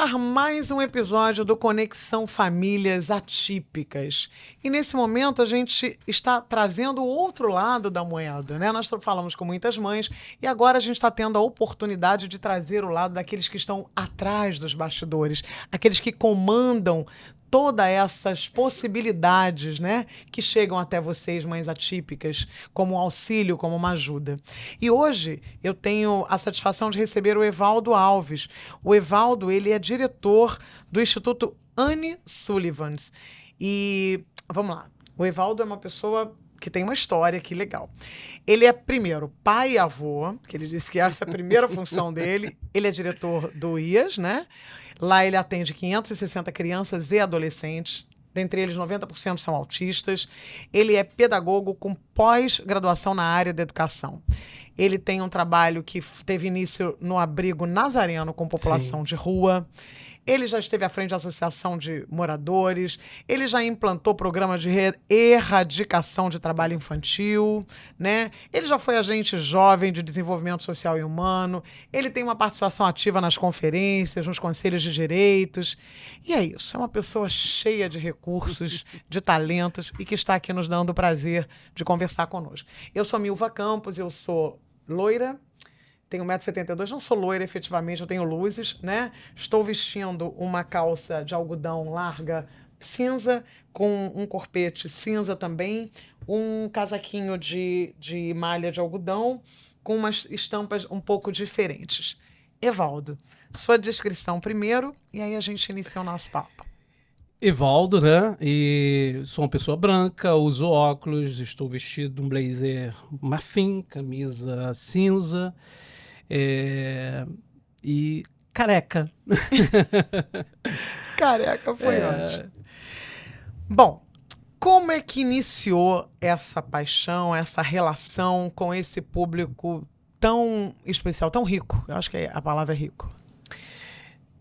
ar mais um episódio do Conexão Famílias Atípicas. E nesse momento a gente está trazendo o outro lado da moeda, né? Nós falamos com muitas mães e agora a gente está tendo a oportunidade de trazer o lado daqueles que estão atrás dos bastidores, aqueles que comandam todas essas possibilidades, né, que chegam até vocês, mães atípicas, como um auxílio, como uma ajuda. E hoje eu tenho a satisfação de receber o Evaldo Alves. O Evaldo, ele é diretor do Instituto Annie Sullivan. E, vamos lá, o Evaldo é uma pessoa que tem uma história, que legal. Ele é, primeiro, pai e avô, que ele disse que essa é a primeira função dele. Ele é diretor do IAS, né? Lá ele atende 560 crianças e adolescentes, dentre eles 90% são autistas. Ele é pedagogo com pós-graduação na área da educação. Ele tem um trabalho que teve início no abrigo Nazareno com população de rua. Ele já esteve à frente da Associação de Moradores, ele já implantou programa de erradicação de trabalho infantil, né? Ele já foi agente jovem de desenvolvimento social e humano, ele tem uma participação ativa nas conferências, nos conselhos de direitos. E é isso, é uma pessoa cheia de recursos, de talentos e que está aqui nos dando o prazer de conversar conosco. Eu sou Milva Campos, eu sou loira, tenho 1,72 m, não sou loira efetivamente, eu tenho luzes, né? Estou vestindo uma calça de algodão larga cinza, com um corpete cinza também, um casaquinho de malha de algodão, com umas estampas um pouco diferentes. Evaldo, sua descrição primeiro, e aí a gente inicia o nosso papo. Evaldo, né? E sou uma pessoa branca, uso óculos, estou vestido um blazer marfim, camisa cinza. E careca. Careca foi ótimo. Bom, como é que iniciou essa paixão, essa relação com esse público tão especial, tão rico? Eu acho que a palavra é rico.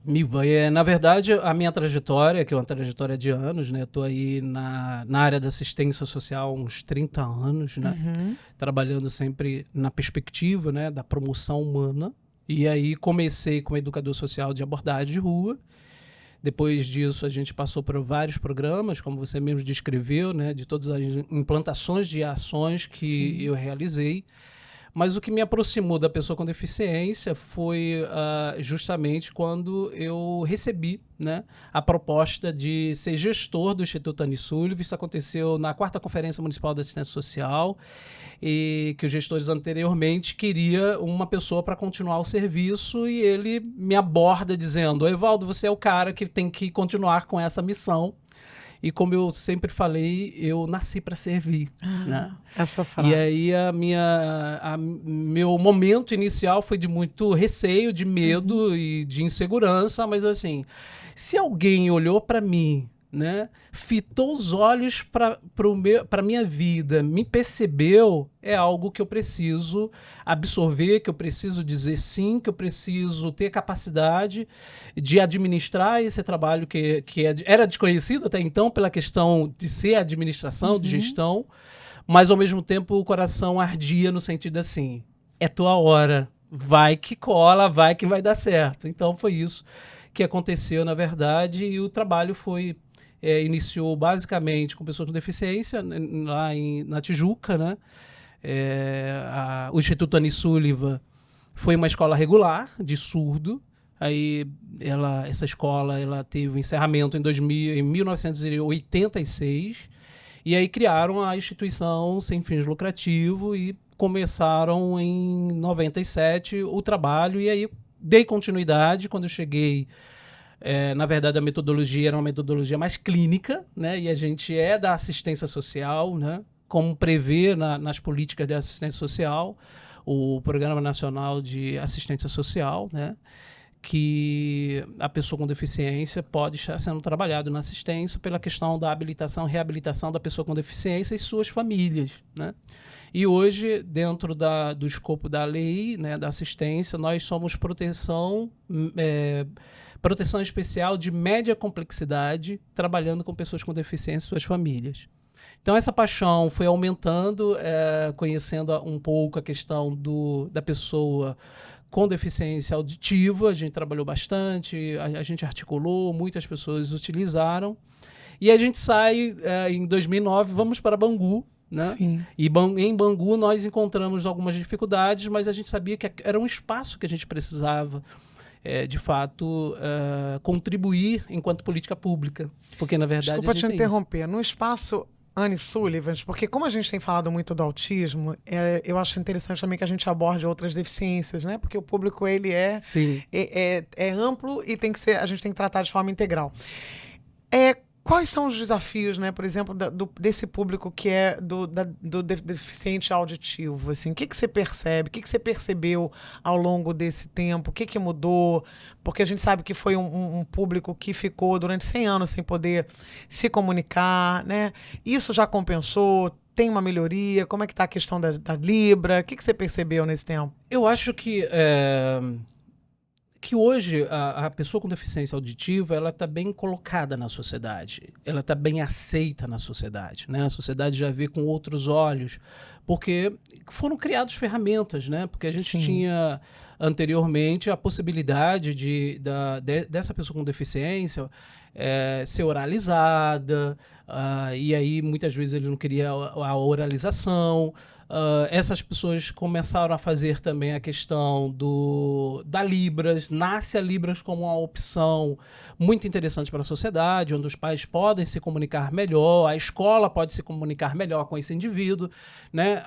Milva, na verdade, a minha trajetória, que é uma trajetória de anos, né? Estou aí na área da assistência social há uns 30 anos, né? Trabalhando sempre na perspectiva, né, da promoção humana. E aí comecei como educador social de abordagem de rua. Depois disso, a gente passou por vários programas, como você mesmo descreveu, né, de todas as implantações de ações que eu realizei. Mas o que me aproximou da pessoa com deficiência foi justamente quando eu recebi, né, a proposta de ser gestor do Instituto Annie Sullivan. Isso aconteceu na 4ª Conferência Municipal da Assistência Social, e que os gestores anteriormente queriam uma pessoa para continuar o serviço, e ele me aborda dizendo: Evaldo, você é o cara que tem que continuar com essa missão. E como eu sempre falei, eu nasci para servir, né? Essa frase. E aí meu momento inicial foi de muito receio, de medo e de insegurança, mas assim, se alguém olhou para mim, né, fitou os olhos para minha vida, me percebeu, é algo que eu preciso absorver, que eu preciso dizer sim, que eu preciso ter capacidade de administrar esse trabalho que era desconhecido até então pela questão de ser administração, de gestão, mas ao mesmo tempo o coração ardia no sentido assim: é tua hora, vai que cola, vai que vai dar certo. Então foi isso que aconteceu, na verdade, e o trabalho iniciou basicamente com pessoas com deficiência, lá na Tijuca, né? O Instituto Annie Sullivan foi uma escola regular de surdo. Aí essa escola teve o encerramento em 1986, e aí criaram a instituição sem fins lucrativos e começaram em 97 o trabalho, e aí dei continuidade. Quando eu cheguei, na verdade, a metodologia era uma metodologia mais clínica, né? E a gente é da assistência social, né? Como prevê nas políticas de assistência social o Programa Nacional de Assistência Social, né, que a pessoa com deficiência pode estar sendo trabalhado na assistência pela questão da habilitação e reabilitação da pessoa com deficiência e suas famílias, né? E hoje, dentro do escopo da lei, né, da assistência, nós somos proteção especial de média complexidade, trabalhando com pessoas com deficiência e suas famílias. Então essa paixão foi aumentando, conhecendo um pouco a questão da pessoa com deficiência auditiva, a gente trabalhou bastante, a gente articulou, muitas pessoas utilizaram. E a gente sai em 2009, vamos para Bangu, né? Sim. E em Bangu nós encontramos algumas dificuldades, mas a gente sabia que era um espaço que a gente precisava, de fato, contribuir enquanto política pública. Porque, na verdade, Desculpa a gente te tem interromper. No espaço Anne Sullivan, porque como a gente tem falado muito do autismo, eu acho interessante também que a gente aborde outras deficiências, né? Porque o público ele Sim. é amplo e a gente tem que tratar de forma integral. Quais são os desafios, né, por exemplo, desse público que é do deficiente auditivo? Assim, o que você percebe? O que você percebeu ao longo desse tempo? O que mudou? Porque a gente sabe que foi um público que ficou durante 100 anos sem poder se comunicar, né? Isso já compensou? Tem uma melhoria? Como é que está a questão da Libra? O que você percebeu nesse tempo? Eu acho que hoje a pessoa com deficiência auditiva ela está bem colocada na sociedade, ela está bem aceita na sociedade, né? A sociedade já vê com outros olhos, porque foram criadas ferramentas, né? Porque a gente Sim. tinha anteriormente a possibilidade dessa pessoa com deficiência ser oralizada, e aí muitas vezes ele não queria a oralização. Essas pessoas começaram a fazer também a questão da Libras. Nasce a Libras como uma opção muito interessante para a sociedade, onde os pais podem se comunicar melhor, a escola pode se comunicar melhor com esse indivíduo, né?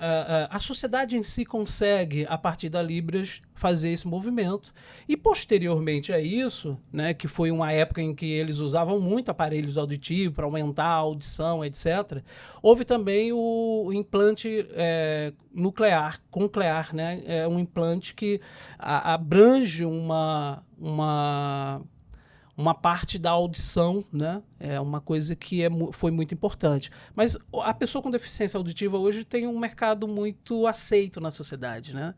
A sociedade em si consegue, a partir da Libras, fazer esse movimento. E posteriormente a isso, né, que foi uma época em que eles usavam muito aparelhos auditivos para aumentar a audição, etc., houve também o implante conclear, né? É um implante que abrange uma parte da audição, né? É uma coisa que foi muito importante. Mas a pessoa com deficiência auditiva hoje tem um mercado muito aceito na sociedade, né?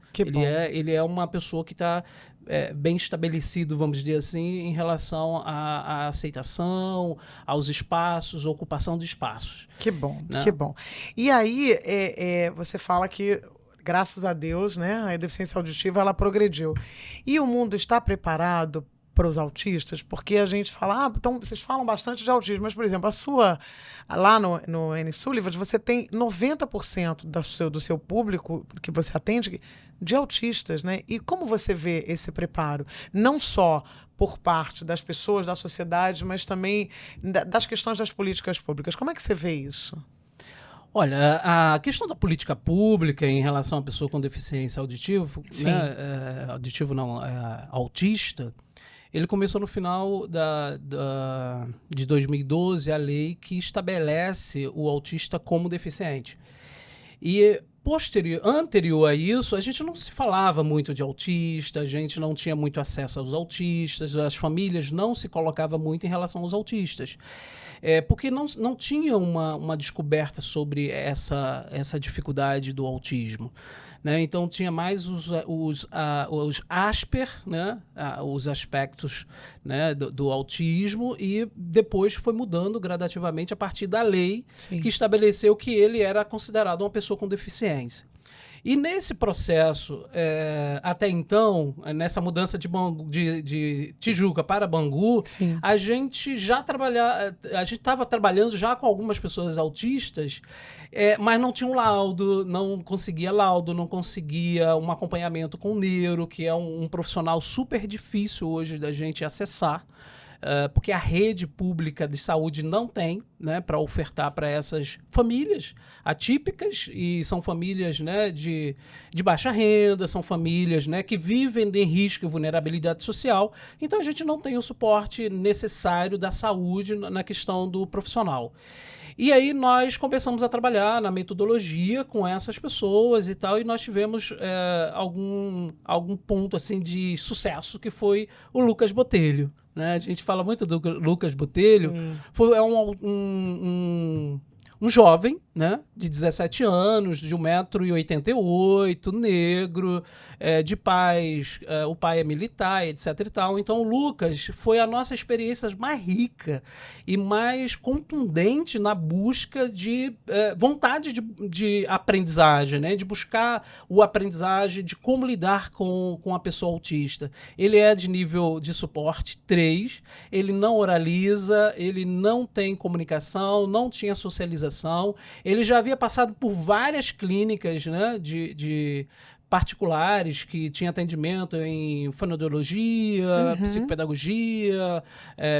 Ele é uma pessoa que está bem estabelecido, vamos dizer assim, em relação à aceitação, aos espaços, ocupação de espaços. Que bom, né? Que bom. E aí, você fala que, graças a Deus, né, a deficiência auditiva ela progrediu. E o mundo está preparado para os autistas? Porque a gente fala, então vocês falam bastante de autismo, mas, por exemplo, lá no Anne Sullivan, você tem 90% do seu público que você atende de autistas, né? E como você vê esse preparo? Não só por parte das pessoas, da sociedade, mas também das questões das políticas públicas. Como é que você vê isso? Olha, a questão da política pública em relação à pessoa com deficiência auditiva, né, autista, ele começou no final de 2012, a lei que estabelece o autista como deficiente. E anterior a isso, a gente não se falava muito de autista, a gente não tinha muito acesso aos autistas, as famílias não se colocavam muito em relação aos autistas. Porque não tinha uma descoberta sobre essa dificuldade do autismo. Né? Então tinha mais os Asper, né? Os aspectos, né, do autismo, e depois foi mudando gradativamente a partir da lei Sim. que estabeleceu que ele era considerado uma pessoa com deficiência. E nesse processo, até então, nessa mudança de Tijuca para Bangu, Sim. a gente estava trabalhando já com algumas pessoas autistas, mas não tinha um laudo, não conseguia um acompanhamento com o neuro, que é um profissional super difícil hoje da gente acessar. Porque a rede pública de saúde não tem, né, para ofertar para essas famílias atípicas, e são famílias, né, de baixa renda, são famílias, né, que vivem em risco e vulnerabilidade social. Então a gente não tem o suporte necessário da saúde na questão do profissional. E aí nós começamos a trabalhar na metodologia com essas pessoas e tal, e nós tivemos algum ponto assim de sucesso, que foi o Lucas Botelho. Né? A gente fala muito do Lucas Botelho. um jovem, né, de 17 anos, de 1,88 m, negro, de pais, o pai é militar, etc e tal. Então o Lucas foi a nossa experiência mais rica e mais contundente na busca de vontade de aprendizagem, né, de buscar o aprendizagem de como lidar com a pessoa autista. Ele é de nível de suporte 3, ele não oraliza, ele não tem comunicação, não tinha socialização, ele já havia passado por várias clínicas, né, de particulares que tinha atendimento em fonoaudiologia, psicopedagogia,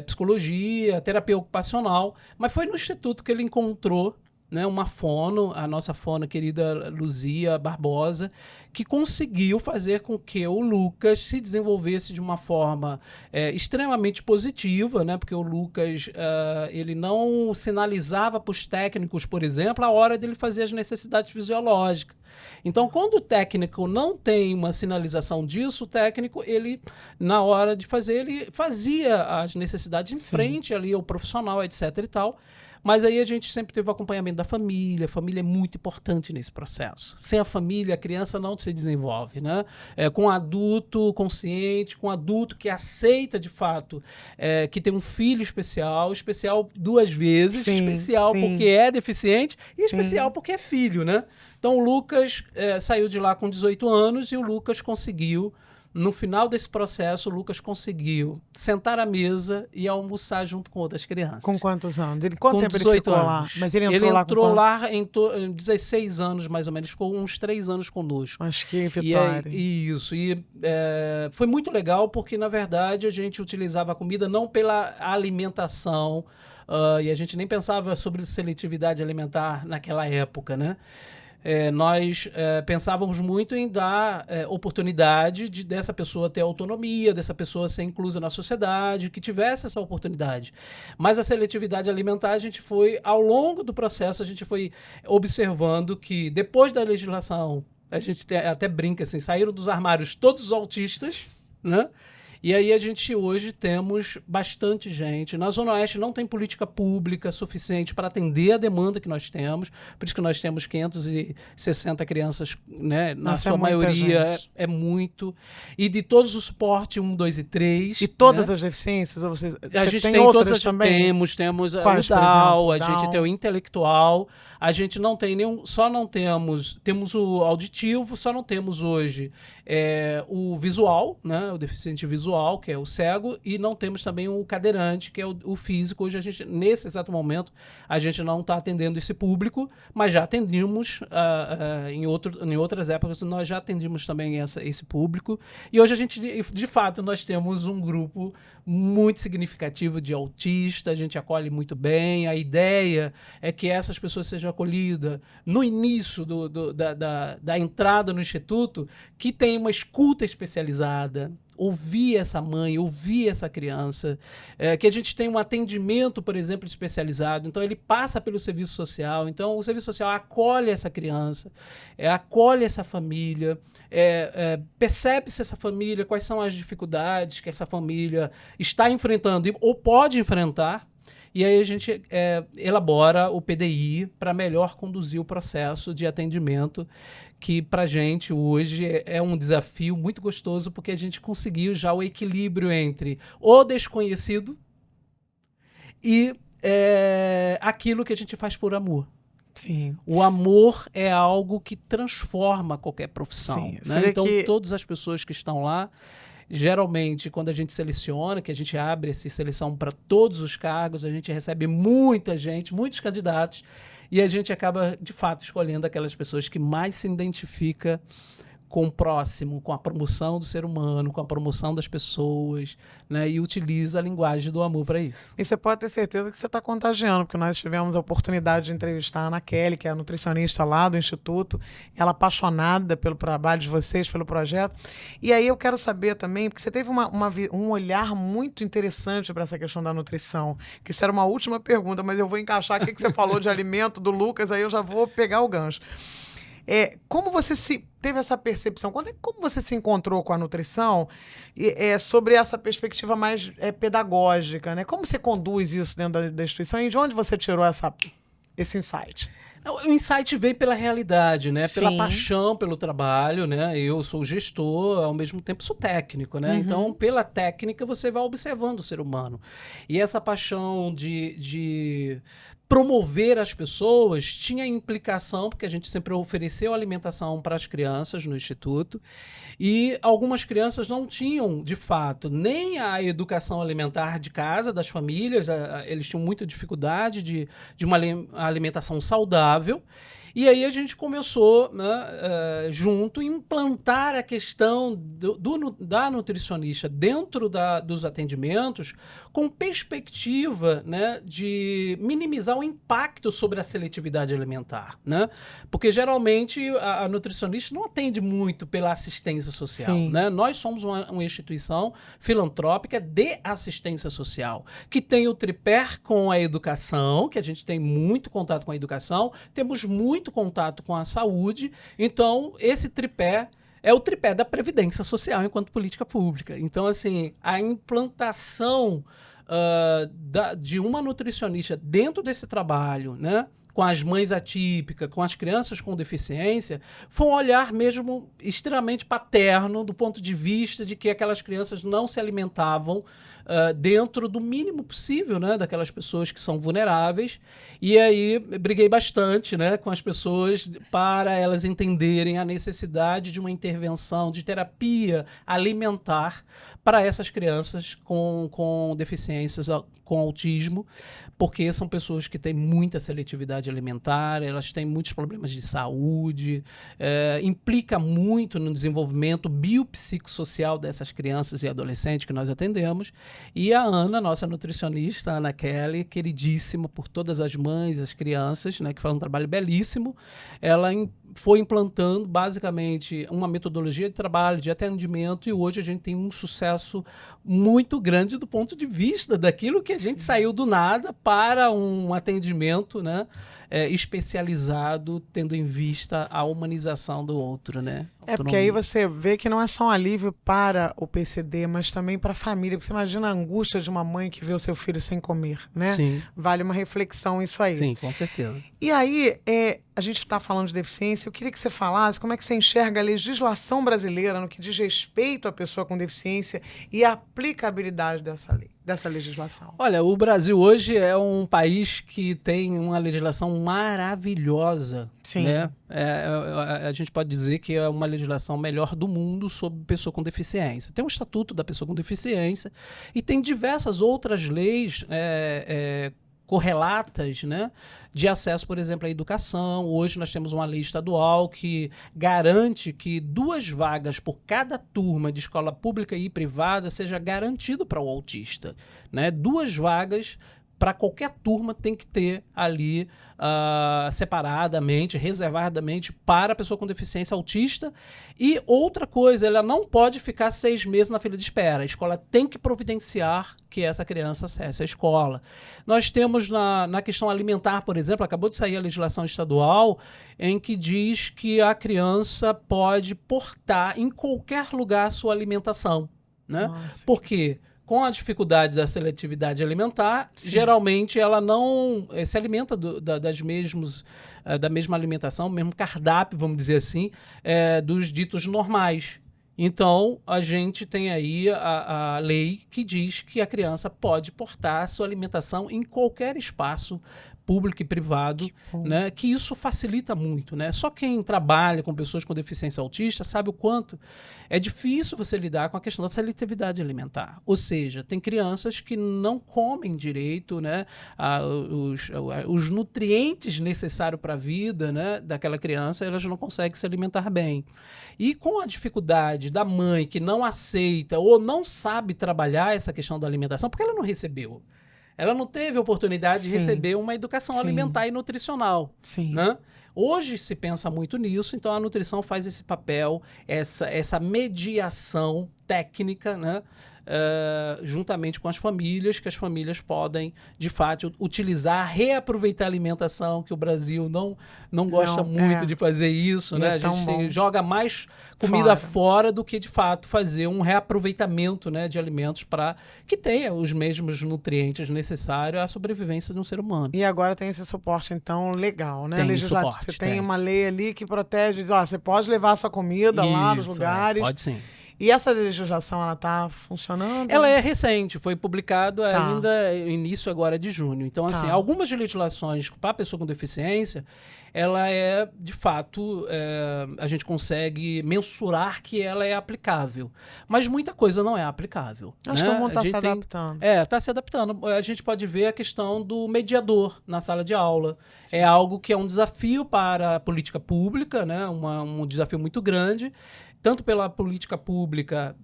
psicologia, terapia ocupacional, mas foi no instituto que ele encontrou, né, uma fono, a nossa fono querida Luzia Barbosa, que conseguiu fazer com que o Lucas se desenvolvesse de uma forma extremamente positiva, né, porque o Lucas ele não sinalizava para os técnicos, por exemplo, a hora dele fazer as necessidades fisiológicas. Então, quando o técnico não tem uma sinalização disso, o técnico, ele, na hora de fazer, ele fazia as necessidades em frente ali ao profissional, etc e tal. Mas aí a gente sempre teve o acompanhamento da família. A família é muito importante nesse processo. Sem a família, a criança não se desenvolve, né? Com um adulto consciente, com um adulto que aceita de fato que tem um filho especial 2 vezes, especial porque é deficiente e especial porque é filho, né? Então o Lucas saiu de lá com 18 anos e o Lucas conseguiu, no final desse processo, o Lucas conseguiu sentar à mesa e almoçar junto com outras crianças. Com quantos anos? Quanto tempo 18 ele ficou anos. lá? Mas ele entrou lá em 16 anos, mais ou menos. Ficou uns 3 anos conosco. Acho que em Vitória. Isso. E foi muito legal porque, na verdade, a gente utilizava a comida não pela alimentação, e a gente nem pensava sobre seletividade alimentar naquela época, né? Nós pensávamos muito em dar oportunidade dessa pessoa ter autonomia, dessa pessoa ser inclusa na sociedade, que tivesse essa oportunidade. Mas a seletividade alimentar, a gente foi, ao longo do processo, a gente foi observando que depois da legislação, a gente até brinca assim, saíram dos armários todos os autistas, né? E aí a gente hoje temos bastante gente. Na Zona Oeste não tem política pública suficiente para atender a demanda que nós temos. Por isso que nós temos 560 crianças, né? Na sua maioria é muito. E de todos os suportes 1, 2 e 3. E todas as deficiências? Ou você a gente tem outras outras também? Temos Quais, o DAO, a Down? gente tem o intelectual, a gente não tem nenhum, só não temos o auditivo, só não temos hoje o visual, né? O deficiente visual, que é o cego, e não temos também o cadeirante, que é o físico. Hoje, nesse exato momento, a gente não está atendendo esse público, mas já atendimos em outras épocas, nós já atendimos também esse público. E hoje, de fato, nós temos um grupo muito significativo de autistas, a gente acolhe muito bem. A ideia é que essas pessoas sejam acolhidas no início da entrada no instituto, que tem uma escuta especializada, ouvir essa mãe, ouvir essa criança, que a gente tem um atendimento, por exemplo, especializado. Então, ele passa pelo serviço social. Então, o serviço social acolhe essa criança, acolhe essa família, percebe-se essa família, quais são as dificuldades que essa família está enfrentando ou pode enfrentar. E aí a gente elabora o PDI para melhor conduzir o processo de atendimento, que para a gente hoje é um desafio muito gostoso, porque a gente conseguiu já o equilíbrio entre o desconhecido e aquilo que a gente faz por amor. Sim. O amor é algo que transforma qualquer profissão. Sim. Né? Então, todas as pessoas que estão lá, geralmente, quando a gente seleciona, que a gente abre essa seleção para todos os cargos, a gente recebe muita gente, muitos candidatos, e a gente acaba, de fato, escolhendo aquelas pessoas que mais se identificam com o próximo, com a promoção do ser humano, com a promoção das pessoas, né? E utiliza a linguagem do amor para isso. E você pode ter certeza que você está contagiando, porque nós tivemos a oportunidade de entrevistar a Ana Kelly, que é a nutricionista lá do Instituto, ela apaixonada pelo trabalho de vocês, pelo projeto. E aí eu quero saber também, porque você teve um olhar muito interessante para essa questão da nutrição, que isso era uma última pergunta, mas eu vou encaixar aqui que você falou de alimento do Lucas, aí eu já vou pegar o gancho. Como você teve essa percepção? Como você se encontrou com a nutrição sobre essa perspectiva mais pedagógica, né? Como você conduz isso dentro da instituição e de onde você tirou essa esse insight? O insight veio pela realidade, né? Pela Sim. paixão pelo trabalho, né? Eu sou gestor, ao mesmo tempo sou técnico, né? Então, pela técnica, você vai observando o ser humano. E essa paixão de promover as pessoas tinha implicação, porque a gente sempre ofereceu alimentação para as crianças no Instituto, e algumas crianças não tinham, de fato, nem a educação alimentar de casa, das famílias, eles tinham muita dificuldade de uma alimentação saudável. E aí a gente começou, né, junto, implantar a questão da nutricionista dentro dos atendimentos com perspectiva, né, de minimizar o impacto sobre a seletividade alimentar, né? Porque geralmente a nutricionista não atende muito pela assistência social, né? Nós somos uma instituição filantrópica de assistência social, que tem o tripé com a educação, que a gente tem muito contato com a educação, temos muito contato com a saúde, então esse tripé é o tripé da previdência social enquanto política pública. Então, assim, a implantação de uma nutricionista dentro desse trabalho, né, com as mães atípicas, com as crianças com deficiência, foi um olhar mesmo extremamente paterno do ponto de vista de que aquelas crianças não se alimentavam dentro do mínimo possível, né, daquelas pessoas que são vulneráveis. E aí briguei bastante, né, com as pessoas para elas entenderem a necessidade de uma intervenção de terapia alimentar para essas crianças com deficiências, com autismo, porque são pessoas que têm muita seletividade alimentar, elas têm muitos problemas de saúde, implica muito no desenvolvimento biopsicossocial dessas crianças e adolescentes que nós atendemos. E a Ana, nossa nutricionista, a Ana Kelly, queridíssima por todas as mães, as crianças, né, que faz um trabalho belíssimo, ela foi implantando basicamente uma metodologia de trabalho, de atendimento, e hoje a gente tem um sucesso muito grande do ponto de vista daquilo que a gente saiu do nada para um atendimento, né, especializado, tendo em vista a humanização do outro, né? Porque aí você vê que não é só um alívio para o PCD, mas também para a família. Porque você imagina a angústia de uma mãe que vê o seu filho sem comer, né? Sim. Vale uma reflexão isso aí. Sim, com certeza. E aí, a gente está falando de deficiência, eu queria que você falasse como é que você enxerga a legislação brasileira no que diz respeito à pessoa com deficiência e a aplicabilidade dessa lei, dessa legislação. Olha, o Brasil hoje é um país que tem uma legislação maravilhosa. Sim. Né? A gente pode dizer que é uma legislação melhor do mundo sobre pessoa com deficiência. Tem o Estatuto da Pessoa com Deficiência e tem diversas outras leis correlatas, né, de acesso, por exemplo, à educação. Hoje nós temos uma lei estadual que garante que 2 vagas por cada turma de escola pública e privada seja garantido para o autista, né? 2 vagas para qualquer turma tem que ter ali separadamente, reservadamente para a pessoa com deficiência autista. E outra coisa, ela não pode ficar 6 meses na fila de espera. A escola tem que providenciar que essa criança acesse a escola. Nós temos na questão alimentar, por exemplo, acabou de sair a legislação estadual em que diz que a criança pode portar em qualquer lugar a sua alimentação, né? Nossa. Por quê? Com a dificuldade da seletividade alimentar, geralmente ela não se alimenta da mesma alimentação, mesmo cardápio, vamos dizer assim, dos ditos normais. Então, a gente tem aí a lei que diz que a criança pode portar a sua alimentação em qualquer espaço público e privado, né, que isso facilita muito, né? Só quem trabalha com pessoas com deficiência autista sabe o quanto é difícil você lidar com a questão da seletividade alimentar. Ou seja, tem crianças que não comem direito, né, os nutrientes necessários para a vida, né, daquela criança, elas não conseguem se alimentar bem. E com a dificuldade da mãe que não aceita ou não sabe trabalhar essa questão da alimentação, porque ela não recebeu. Ela não teve a oportunidade de receber uma educação alimentar e nutricional. Sim. Né? Hoje se pensa muito nisso, então a nutrição faz esse papel, essa mediação técnica, né? Juntamente com as famílias, que as famílias podem, de fato, utilizar, reaproveitar a alimentação, que o Brasil não gosta muito de fazer isso, né? A gente joga mais comida fora do que, de fato, fazer um reaproveitamento, né, de alimentos para que tenha os mesmos nutrientes necessários à sobrevivência de um ser humano. E agora tem esse suporte, então, legal, né? Tem Legislativo. suporte, você tem uma lei ali que protege, diz, você pode levar a sua comida lá nos lugares. Pode sim. E essa legislação, ela está funcionando? Ela é recente, foi publicado ainda no início agora de junho. Então, assim, algumas legislações para a pessoa com deficiência, ela é, de fato, a gente consegue mensurar que ela é aplicável. Mas muita coisa não é aplicável. Acho que o mundo está se adaptando. Está se adaptando. A gente pode ver a questão do mediador na sala de aula. Sim. É algo que é um desafio para a política pública, né? Um desafio muito grande, tanto pela política pública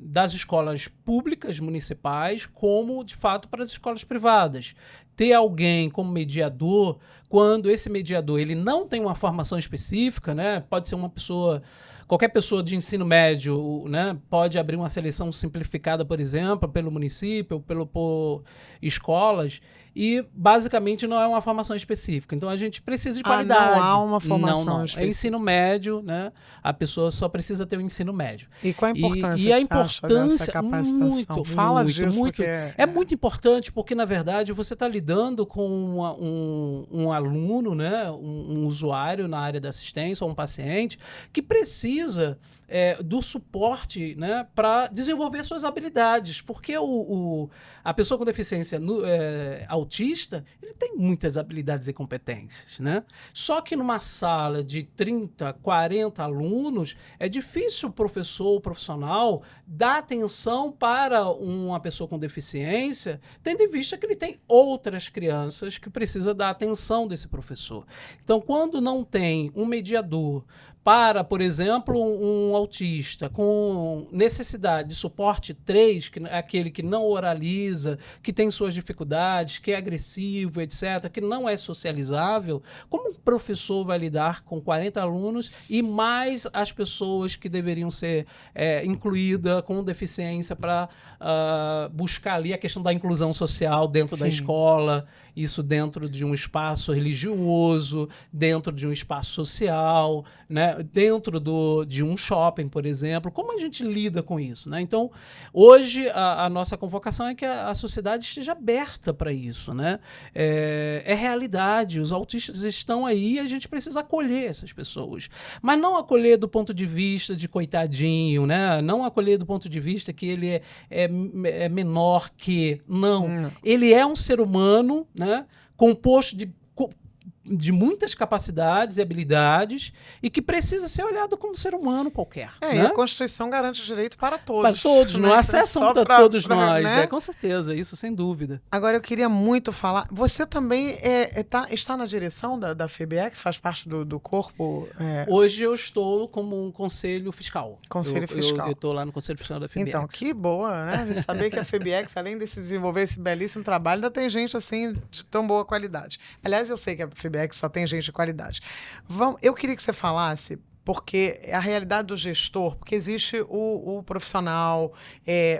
das escolas públicas municipais, como, de fato, para as escolas privadas. Ter alguém como mediador, quando esse mediador ele não tem uma formação específica, né? Pode ser uma pessoa, qualquer pessoa de ensino médio, né? Pode abrir uma seleção simplificada, por exemplo, pelo município, por escolas, e basicamente não é uma formação específica. Então a gente precisa de qualidade. Não há uma formação não. específica. É ensino médio, né? A pessoa só precisa ter o ensino médio. E qual a importância e a importância dessa capacitação? Fala disso, muito. Porque é muito importante, porque na verdade você está lidando com um aluno, né? Um usuário na área da assistência, ou um paciente que precisa do suporte, né, para desenvolver suas habilidades, porque a pessoa com deficiência autista, ele tem muitas habilidades e competências, né? Só que numa sala de 30, 40 alunos, é difícil o professor ou profissional dar atenção para uma pessoa com deficiência, tendo em vista que ele tem outras crianças que precisa da atenção desse professor. Então, quando não tem um mediador para, por exemplo, um autista com necessidade de suporte 3, que é aquele que não oraliza, que tem suas dificuldades, que é agressivo, etc., que não é socializável, como um professor vai lidar com 40 alunos e mais as pessoas que deveriam ser incluídas com deficiência para buscar ali a questão da inclusão social dentro da escola, isso dentro de um espaço religioso, dentro de um espaço social, né? Dentro de um shopping, por exemplo. Como a gente lida com isso, né? Então, hoje, a nossa convocação é que a sociedade esteja aberta para isso, né? É realidade, os autistas estão aí e a gente precisa acolher essas pessoas. Mas não acolher do ponto de vista de coitadinho, né? Não acolher do ponto de vista que ele é menor que... Não. Ele é um ser humano, né? Composto de muitas capacidades e habilidades e que precisa ser olhado como ser humano qualquer. Né? E a Constituição garante o direito para todos. Para todos, né? Não acessam para todos nós, né? Com certeza, isso sem dúvida. Agora eu queria muito falar, você também está na direção da FEBEX, faz parte do corpo? Hoje eu estou como um conselho fiscal. Conselho fiscal. Eu estou lá no Conselho Fiscal da FEBEX. Então, que boa, né? A gente saber que a FEBEX, além de se desenvolver esse belíssimo trabalho, ainda tem gente assim de tão boa qualidade. Aliás, eu sei que a FEBEX só tem gente de qualidade. Eu queria que você falasse, porque a realidade do gestor, porque existe o profissional,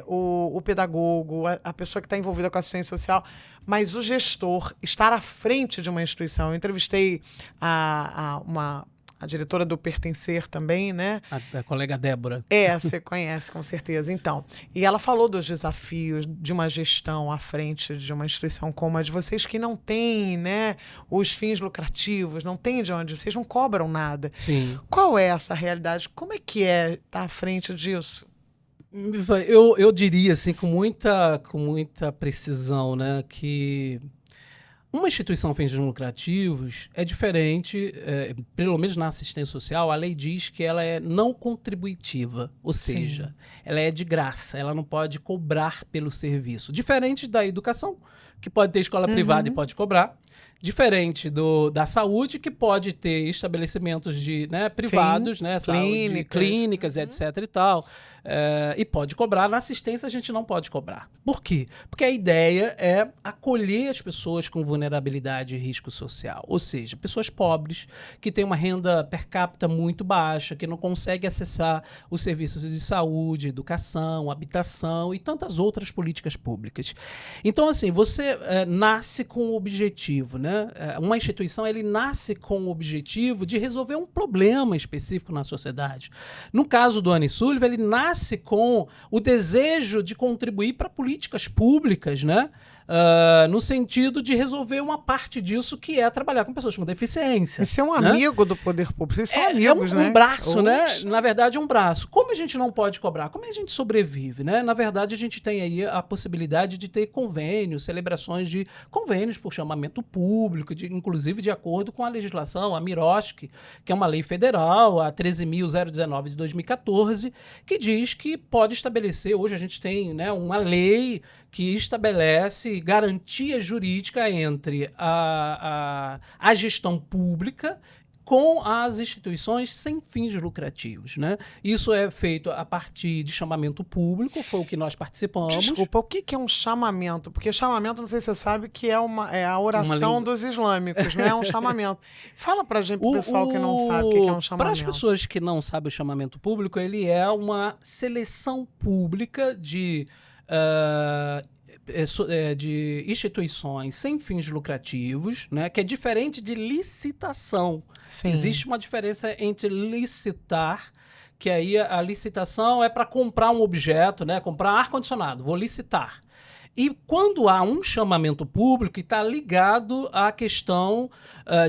o pedagogo, a pessoa que está envolvida com a assistência social, mas o gestor estar à frente de uma instituição. Eu entrevistei a diretora do Pertencer também, né? A colega Débora. Você conhece, com certeza. Então, e ela falou dos desafios de uma gestão à frente de uma instituição como a de vocês, que não tem, né, os fins lucrativos, não tem de onde, vocês não cobram nada. Sim. Qual é essa realidade? Como é que estar à frente disso? Eu diria, assim, com muita precisão, né, que uma instituição sem fins lucrativos é diferente, pelo menos na assistência social, a lei diz que ela é não contributiva, ou seja, ela é de graça, ela não pode cobrar pelo serviço. Diferente da educação, que pode ter escola privada e pode cobrar. Diferente da saúde, que pode ter estabelecimentos privados, né, clínicas, etc. e tal. e pode cobrar. Na assistência a gente não pode cobrar. Por quê? Porque a ideia é acolher as pessoas com vulnerabilidade e risco social, ou seja, pessoas pobres que têm uma renda per capita muito baixa, que não conseguem acessar os serviços de saúde, educação, habitação e tantas outras políticas públicas. Então, assim, você nasce com o objetivo, né? Uma instituição, ele nasce com o objetivo de resolver um problema específico na sociedade. No caso do Unisulv, ele nasce com o desejo de contribuir para políticas públicas, né? No sentido de resolver uma parte disso, que é trabalhar com pessoas com deficiência. E ser um né? amigo do poder público. Vocês são amigos, um né? braço, né? Na verdade, é um braço. Como a gente não pode cobrar? Como a gente sobrevive, né? Na verdade, a gente tem aí a possibilidade de ter convênios, celebrações de convênios por chamamento público, inclusive de acordo com a legislação, a Miroski, que é uma lei federal, a 13.019 de 2014, que diz que pode estabelecer, hoje a gente tem, né, uma lei que estabelece garantia jurídica entre a gestão pública com as instituições sem fins lucrativos, né? Isso é feito a partir de chamamento público, foi o que nós participamos. Desculpa, o que é um chamamento? Porque chamamento, não sei se você sabe, que é a oração dos islâmicos, né? É um chamamento. Fala pra gente, pro pessoal que não sabe o que é um chamamento. Para as pessoas que não sabem o chamamento público, ele é uma seleção pública de instituições sem fins lucrativos, né, que é diferente de licitação. Sim. Existe uma diferença entre licitar, que aí a licitação é para comprar um objeto, né, comprar ar-condicionado, vou licitar. E quando há um chamamento público, está ligado à questão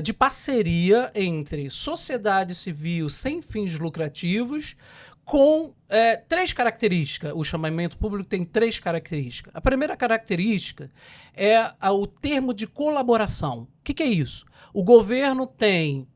de parceria entre sociedade civil sem fins lucrativos, com três características. O chamamento público tem três características. A primeira característica é o termo de colaboração. O que é isso? O governo tem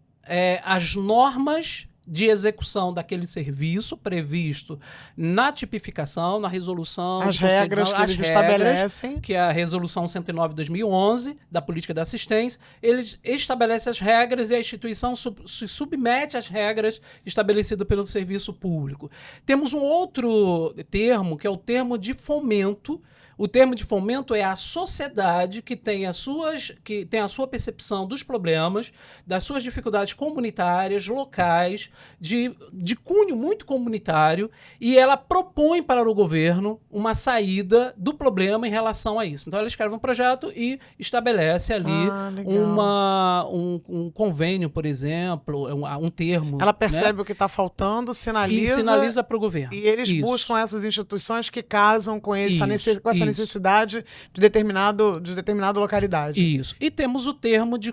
as normas de execução daquele serviço previsto na tipificação, na resolução... As regras que eles estabelecem. Que é a resolução 109 de 2011, da política da assistência. Eles estabelecem as regras e a instituição se submete às regras estabelecidas pelo serviço público. Temos um outro termo, que é o termo de fomento. O termo de fomento é a sociedade que tem a sua percepção dos problemas, das suas dificuldades comunitárias, locais, de cunho muito comunitário, e ela propõe para o governo uma saída do problema em relação a isso. Então ela escreve um projeto e estabelece ali um convênio, por exemplo, um termo. Ela percebe, né, o que está faltando, sinaliza para o governo. E eles buscam essas instituições que casam com essa necessidade de determinada localidade. Isso. E temos o termo de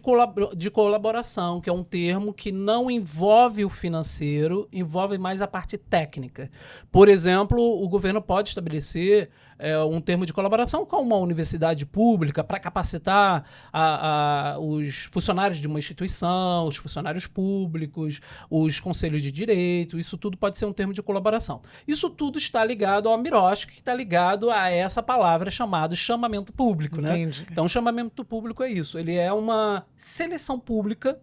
colaboração, que é um termo que não envolve o financeiro, envolve mais a parte técnica. Por exemplo, o governo pode estabelecer um termo de colaboração com uma universidade pública para capacitar os funcionários de uma instituição, os funcionários públicos, os conselhos de direito. Isso tudo pode ser um termo de colaboração. Isso tudo está ligado ao Miroski, que está ligado a essa palavra chamada chamamento público, né? Entendi. Então, chamamento público é isso. Ele é uma seleção pública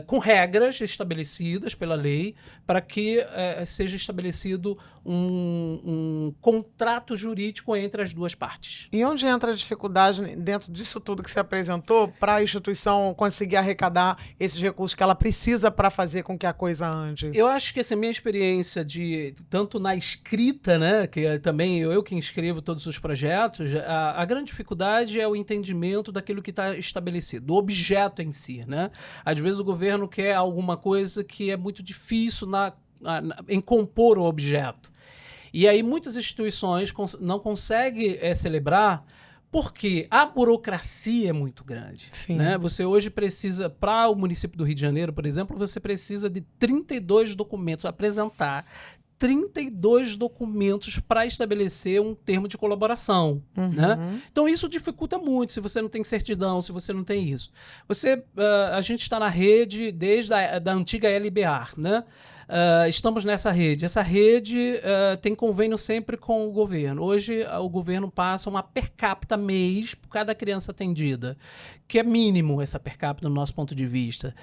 com regras estabelecidas pela lei para que seja estabelecido um contrato jurídico entre as duas partes. E onde entra a dificuldade dentro disso tudo que você apresentou para a instituição conseguir arrecadar esses recursos que ela precisa para fazer com que a coisa ande? Eu acho que essa minha experiência tanto na escrita, né, que também eu que escrevo todos os projetos, a grande dificuldade é o entendimento daquilo que está estabelecido, do objeto em si, né? Às vezes o governo quer alguma coisa que é muito difícil em compor o objeto. E aí muitas instituições não conseguem celebrar porque a burocracia é muito grande. Sim. Né? Você hoje precisa, para o município do Rio de Janeiro, por exemplo, você precisa de 32 documentos, apresentar 32 documentos para estabelecer um termo de colaboração. Uhum. Né? Então isso dificulta muito se você não tem certidão, se você não tem isso. A gente está na rede desde a antiga LBAR, né? estamos nessa rede. Essa rede tem convênio sempre com o governo. Hoje, o governo passa uma per capita mês por cada criança atendida, que é mínimo essa per capita no nosso ponto de vista.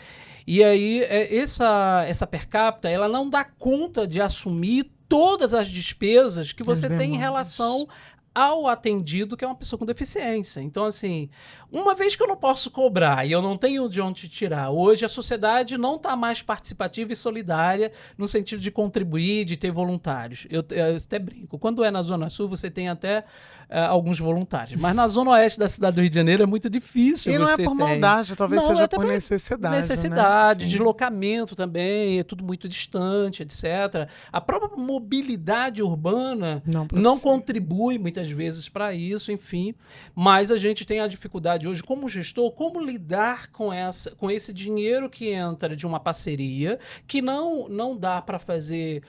E aí, essa per capita, ela não dá conta de assumir todas as despesas que você tem em relação ao atendido, que é uma pessoa com deficiência. Então, assim, uma vez que eu não posso cobrar e eu não tenho de onde tirar, hoje a sociedade não está mais participativa e solidária no sentido de contribuir, de ter voluntários. Eu até brinco. Quando é na Zona Sul, você tem até alguns voluntários. Mas na Zona Oeste da cidade do Rio de Janeiro é muito difícil. E não é por maldade, talvez seja por necessidade. Necessidade, né? Deslocamento também, é tudo muito distante, etc. A própria mobilidade urbana não contribui muitas vezes para isso, enfim. Mas a gente tem a dificuldade hoje, como gestor, como lidar com esse dinheiro que entra de uma parceria, que não dá para fazer,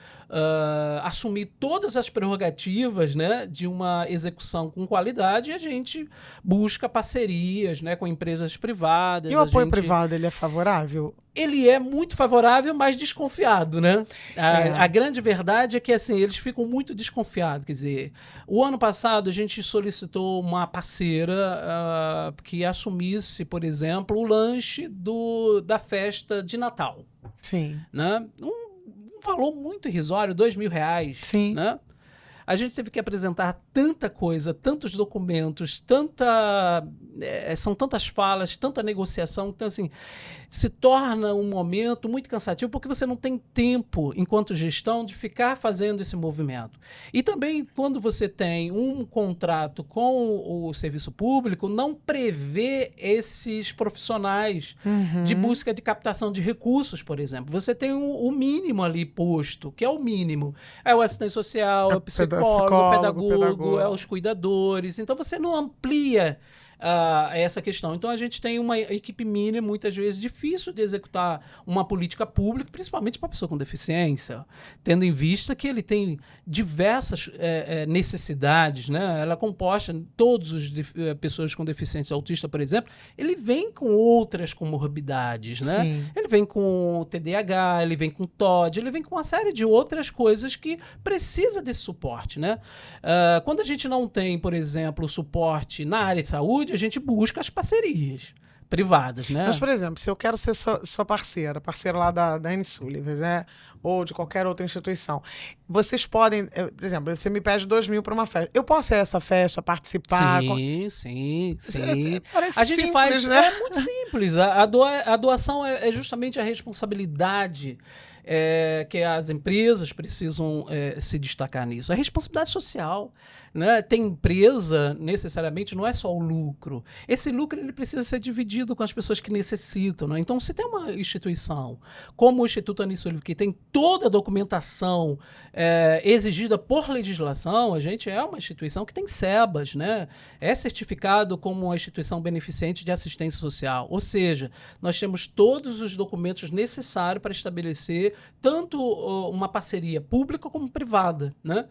assumir todas as prerrogativas, né, de uma execução com qualidade, e a gente busca parcerias, né, com empresas privadas. E o apoio privado, ele é favorável? Ele é muito favorável, mas desconfiado, né? A grande verdade é que, assim, eles ficam muito desconfiados. Quer dizer, o ano passado a gente solicitou uma parceira que assumisse, por exemplo, o lanche da festa de Natal. Sim. Né? Um valor muito irrisório, R$2.000. Sim. Né? A gente teve que apresentar tanta coisa, tantos documentos, são tantas falas, tanta negociação. Então, assim, se torna um momento muito cansativo porque você não tem tempo, enquanto gestão, de ficar fazendo esse movimento. E também, quando você tem um contrato com o serviço público, não prevê esses profissionais de busca de captação de recursos, por exemplo. Você tem o mínimo ali posto, que é o mínimo. É o assistente social, é o psicólogo, o pedagogo, é os cuidadores. Então, você não amplia essa questão. Então, a gente tem uma equipe mínima, muitas vezes difícil de executar uma política pública, principalmente para a pessoa com deficiência, tendo em vista que ele tem diversas necessidades, né? Ela é composta, todas as pessoas com deficiência autista, por exemplo, ele vem com outras comorbidades, né? Sim. Ele vem com TDAH, ele vem com TOD, ele vem com uma série de outras coisas que precisa desse suporte, né? Quando a gente não tem, por exemplo, suporte na área de saúde, a gente busca as parcerias privadas, né? Mas, por exemplo, se eu quero ser sua parceira lá da Anne Sullivan, né? Ou de qualquer outra instituição, vocês podem, por exemplo, você me pede 2.000 para uma festa. Eu posso ir a essa festa, participar? Sim. Parece a gente simples, faz, né? É muito simples. A doação é justamente a responsabilidade que as empresas precisam se destacar nisso. A responsabilidade social, né? Tem empresa, necessariamente, não é só o lucro. Esse lucro ele precisa ser dividido com as pessoas que necessitam. Né? Então, se tem uma instituição como o Instituto Anne Sullivan, que tem toda a documentação exigida por legislação, a gente é uma instituição que tem SEBAS, né? É certificado como uma instituição beneficente de assistência social. Ou seja, nós temos todos os documentos necessários para estabelecer tanto uma parceria pública como privada, né?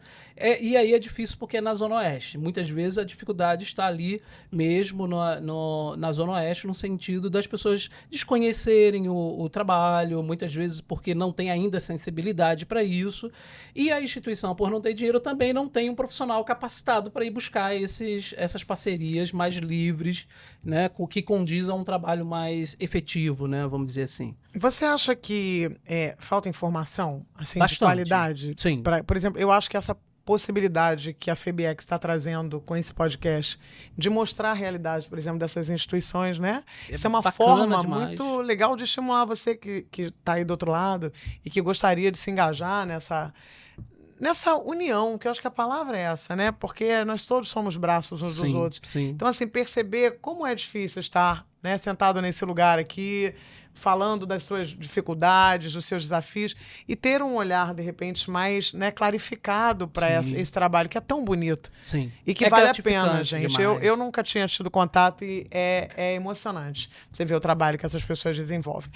E aí é difícil porque é na Zona Oeste. Muitas vezes a dificuldade está ali mesmo na Zona Oeste, no sentido das pessoas desconhecerem o trabalho, muitas vezes porque não tem ainda sensibilidade para isso. E a instituição, por não ter dinheiro, também não tem um profissional capacitado para ir buscar essas parcerias mais livres, né, que condizam a um trabalho mais efetivo, né, vamos dizer assim. Você acha que falta informação assim, Bastante. de qualidade? Sim. Por exemplo, eu acho que essa possibilidade que a FEBEX está trazendo com esse podcast de mostrar a realidade, por exemplo, dessas instituições, né? Isso é uma forma demais. muito legal de estimular você que está aí do outro lado e que gostaria de se engajar nessa união, que eu acho que a palavra é essa, né? Porque nós todos somos braços uns dos outros. Sim. Então, assim, perceber como é difícil estar, né, sentado nesse lugar aqui, falando das suas dificuldades, dos seus desafios, e ter um olhar, de repente, mais, né, clarificado para esse trabalho, que é tão bonito. Sim. E que vale a pena, gente. Eu nunca tinha tido contato e é emocionante você ver o trabalho que essas pessoas desenvolvem.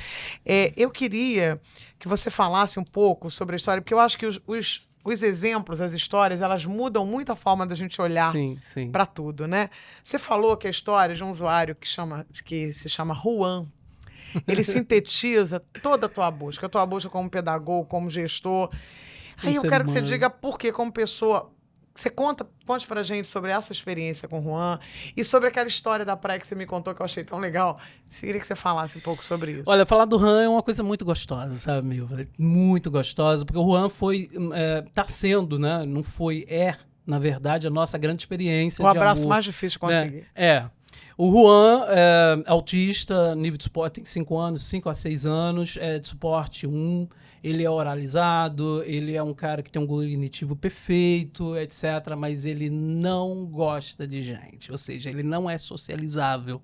Eu queria que você falasse um pouco sobre a história, porque eu acho que os exemplos, as histórias, elas mudam muito a forma da gente olhar para tudo, né? Você falou que a história de um usuário que se chama Juan. Ele sintetiza toda a tua busca como pedagogo, como gestor. Aí eu ser quero que você humano. diga por que, como pessoa. Você conte pra gente sobre essa experiência com o Juan e sobre aquela história da praia que você me contou que eu achei tão legal. Eu queria que você falasse um pouco sobre isso. Olha, falar do Juan é uma coisa muito gostosa, sabe, Milva? Muito gostosa, porque o Juan tá sendo, né? Não foi, na verdade, a nossa grande experiência O de abraço amor, mais difícil de conseguir. né? O Juan é autista, nível de suporte, tem 5 anos, 5 a 6 anos, é de suporte 1. Ele é oralizado, ele é um cara que tem um cognitivo perfeito, etc. Mas ele não gosta de gente, ou seja, ele não é socializável.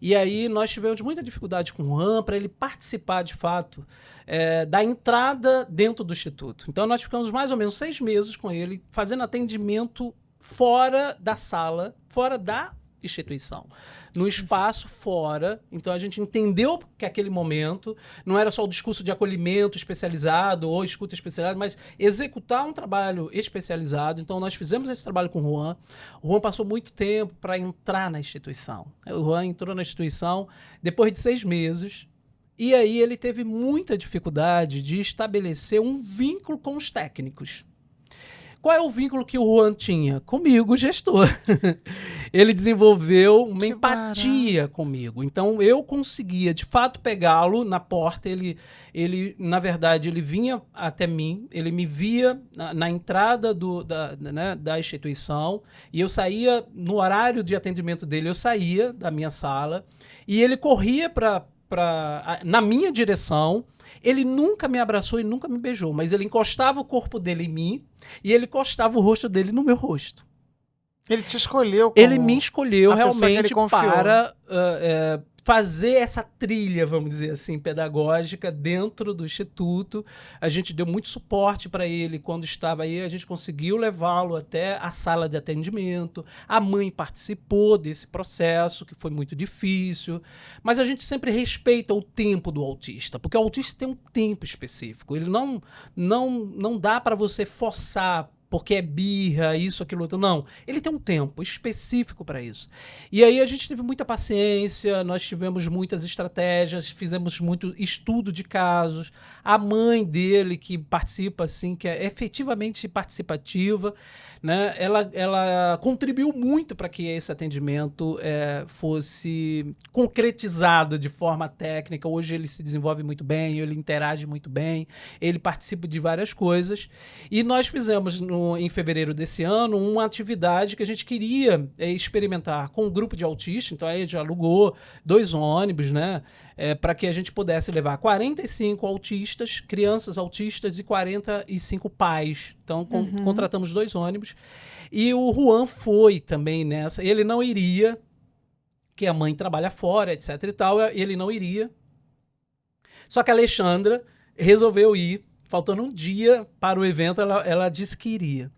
E aí nós tivemos muita dificuldade com o Juan para ele participar, de fato, da entrada dentro do Instituto. Então nós ficamos mais ou menos 6 meses com ele, fazendo atendimento fora da sala, fora da instituição, no espaço fora. Então a gente entendeu que aquele momento não era só o discurso de acolhimento especializado ou escuta especializada, mas executar um trabalho especializado. Então nós fizemos esse trabalho com o Juan. O Juan passou muito tempo para entrar na instituição. O Juan entrou na instituição depois de 6 meses. E aí ele teve muita dificuldade de estabelecer um vínculo com os técnicos. Qual é o vínculo que o Juan tinha? Comigo, gestor. Ele desenvolveu uma empatia comigo. Então, eu conseguia, de fato, pegá-lo na porta. Ele, na verdade, ele vinha até mim, ele me via na entrada da instituição, e eu saía, no horário de atendimento dele, eu saía da minha sala, e ele corria na minha direção. Ele nunca me abraçou e nunca me beijou, mas ele encostava o corpo dele em mim e ele encostava o rosto dele no meu rosto. Ele te escolheu como Ele me escolheu a pessoa que ele realmente confiou. para fazer essa trilha, vamos dizer assim, pedagógica dentro do Instituto. A gente deu muito suporte para ele quando estava aí, a gente conseguiu levá-lo até a sala de atendimento. A mãe participou desse processo, que foi muito difícil, mas a gente sempre respeita o tempo do autista, porque o autista tem um tempo específico. Ele não dá para você forçar porque é birra, isso, aquilo, outro. Não, ele tem um tempo específico para isso. E aí a gente teve muita paciência, nós tivemos muitas estratégias, fizemos muito estudo de casos. A mãe dele, que participa, assim, que é efetivamente participativa, né, ela contribuiu muito para que esse atendimento fosse concretizado de forma técnica. Hoje ele se desenvolve muito bem, ele interage muito bem, ele participa de várias coisas. E nós fizemos, em fevereiro desse ano, uma atividade que a gente queria experimentar com um grupo de autistas. Então aí a gente alugou 2 ônibus, né, para que a gente pudesse levar 45 autistas, crianças autistas, e 45 pais. Então contratamos 2 ônibus. E o Juan foi também nessa. Ele não iria, que a mãe trabalha fora, etc e tal. Ele não iria. Só que a Alexandra resolveu ir. Faltando um dia para o evento, ela disse que iria.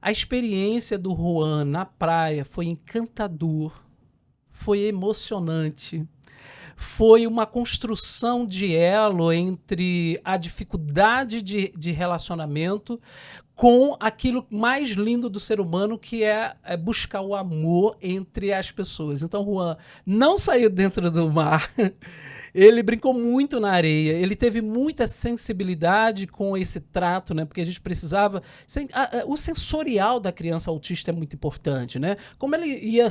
A experiência do Juan na praia foi encantador, foi emocionante, foi uma construção de elo entre a dificuldade de relacionamento com aquilo mais lindo do ser humano, que é buscar o amor entre as pessoas. Então, Juan não saiu dentro do mar. Ele brincou muito na areia, ele teve muita sensibilidade com esse trato, né? Porque a gente precisava... O sensorial da criança autista é muito importante, né? Como ele ia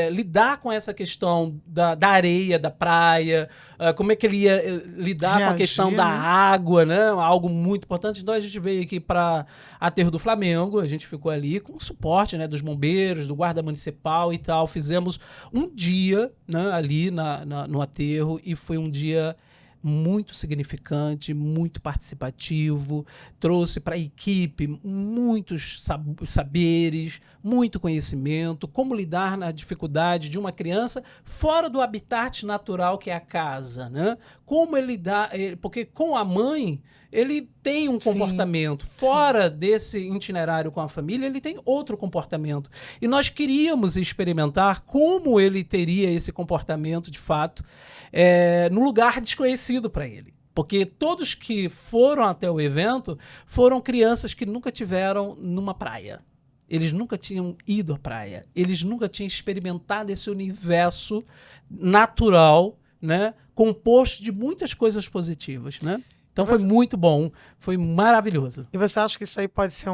lidar com essa questão da areia, da praia, como é que ele ia lidar com a questão da água, né? Algo muito importante. Então a gente veio aqui para Aterro do Flamengo, a gente ficou ali com o suporte, né, dos bombeiros, do guarda municipal e tal. Fizemos um dia, né, ali no aterro, e foi um dia muito significante, muito participativo, trouxe para a equipe muitos saberes, muito conhecimento, como lidar na dificuldade de uma criança fora do habitat natural que é a casa, né? Como ele lidar, porque com a mãe ele tem um comportamento, fora desse itinerário com a família, ele tem outro comportamento. E nós queríamos experimentar como ele teria esse comportamento de fato, num lugar desconhecido para ele. Porque todos que foram até o evento foram crianças que nunca tiveram numa praia. Eles nunca tinham ido à praia. Eles nunca tinham experimentado esse universo natural né, composto de muitas coisas positivas, né? Então foi muito bom, foi maravilhoso. E você acha que isso aí pode ser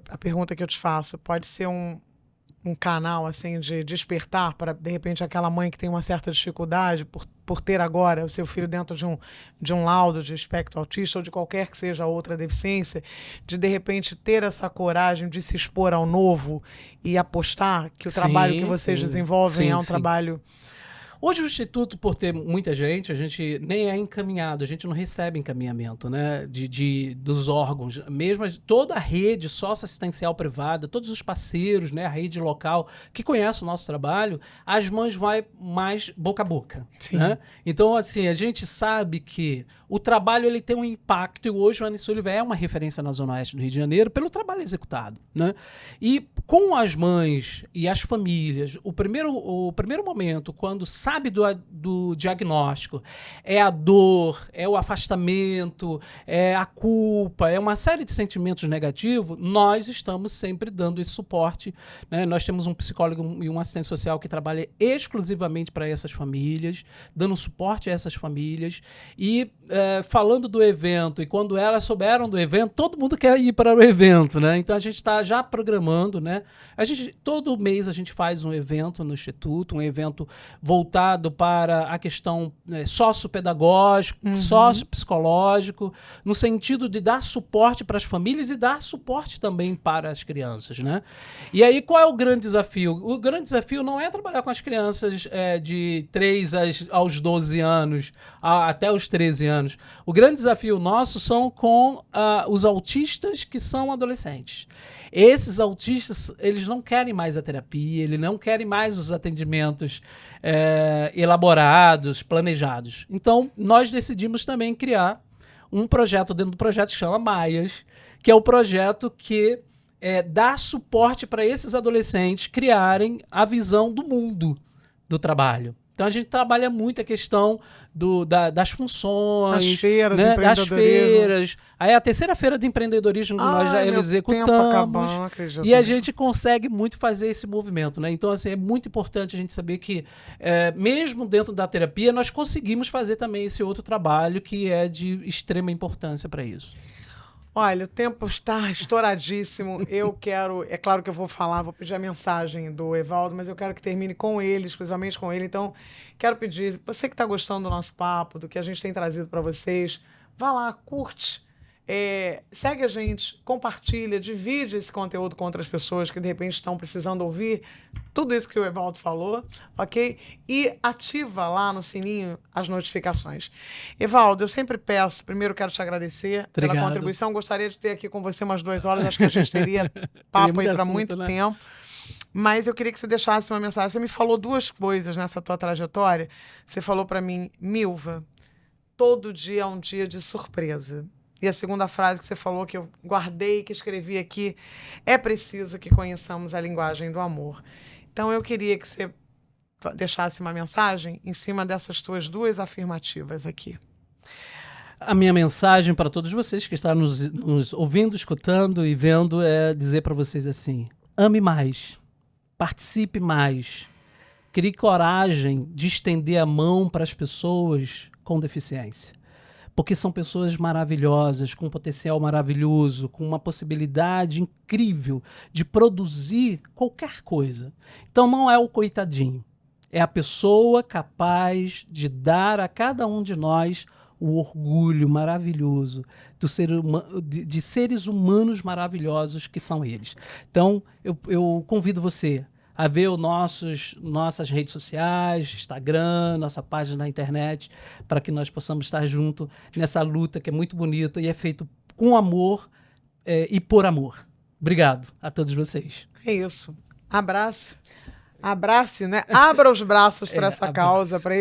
a pergunta que eu te faço, pode ser um canal assim de despertar para, de repente, aquela mãe que tem uma certa dificuldade por ter agora o seu filho dentro de um laudo de espectro autista ou de qualquer que seja outra deficiência, de repente ter essa coragem de se expor ao novo e apostar que o trabalho que vocês desenvolvem é um trabalho... Hoje o Instituto, por ter muita gente, a gente nem é encaminhado, a gente não recebe encaminhamento, né, dos órgãos. Mesmo toda a rede socioassistencial privada, todos os parceiros, né, a rede local que conhece o nosso trabalho, as mães vai mais boca a boca. Né? Então, assim, a gente sabe que o trabalho ele tem um impacto e hoje o Anne Sullivan é uma referência na Zona Oeste do Rio de Janeiro pelo trabalho executado. Né? E com as mães e as famílias, o primeiro momento, quando sabe do diagnóstico, é a dor, é o afastamento, é a culpa, é uma série de sentimentos negativos, nós estamos sempre dando esse suporte. Né? Nós temos um psicólogo e um assistente social que trabalha exclusivamente para essas famílias, dando suporte a essas famílias e falando do evento. E quando elas souberam do evento, todo mundo quer ir para o evento. Né? Então a gente está já programando. Né? Todo mês a gente faz um evento no Instituto, um evento voltado para a questão sociopedagógico, sociopsicológico, no sentido de dar suporte para as famílias e dar suporte também para as crianças. Né? E aí, qual é o grande desafio? O grande desafio não é trabalhar com as crianças de 3 aos 12 anos, até os 13 anos. O grande desafio nosso são com os autistas que são adolescentes. Esses autistas, eles não querem mais a terapia, eles não querem mais os atendimentos elaborados, planejados. Então, nós decidimos também criar um projeto dentro do projeto que chama Maias, que é o projeto que dá suporte para esses adolescentes criarem a visão do mundo do trabalho. Então, a gente trabalha muito a questão das funções, as feiras, né, das feiras. Aí a terceira feira de empreendedorismo que nós já executamos. E a gente consegue muito fazer esse movimento. Né? Então, assim, é muito importante a gente saber que, mesmo dentro da terapia, nós conseguimos fazer também esse outro trabalho que é de extrema importância para isso. Olha, o tempo está estouradíssimo. É claro que eu vou pedir a mensagem do Evaldo, mas eu quero que termine com ele, exclusivamente com ele. Então, quero pedir, você que está gostando do nosso papo, do que a gente tem trazido para vocês, vá lá, curte, segue a gente, compartilha, divide esse conteúdo com outras pessoas que de repente estão precisando ouvir tudo isso que o Evaldo falou, ok? E ativa lá no sininho as notificações. Evaldo, eu sempre peço, primeiro quero te agradecer pela contribuição, gostaria de ter aqui com você umas 2 horas, acho que a gente teria papo aí para muito tempo, mas eu queria que você deixasse uma mensagem. Você me falou 2 coisas nessa tua trajetória, você falou para mim, Milva, todo dia é um dia de surpresa. E a segunda frase que você falou, que eu guardei, que escrevi aqui, é preciso que conheçamos a linguagem do amor. Então, eu queria que você deixasse uma mensagem em cima dessas tuas 2 afirmativas aqui. A minha mensagem para todos vocês que estão nos ouvindo, escutando e vendo é dizer para vocês assim, ame mais, participe mais, crie coragem de estender a mão para as pessoas com deficiência. Porque são pessoas maravilhosas, com um potencial maravilhoso, com uma possibilidade incrível de produzir qualquer coisa. Então não é o coitadinho, é a pessoa capaz de dar a cada um de nós o orgulho maravilhoso de seres humanos maravilhosos que são eles. Então eu convido você a ver nossas redes sociais, Instagram, nossa página na internet, para que nós possamos estar juntos nessa luta que é muito bonita e é feito com amor e por amor. Obrigado a todos vocês. É isso. Abraço. Abrace, né? Abra os braços para essa causa, para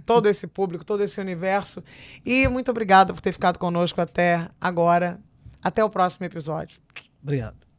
todo esse público, todo esse universo. E muito obrigada por ter ficado conosco até agora. Até o próximo episódio. Obrigado.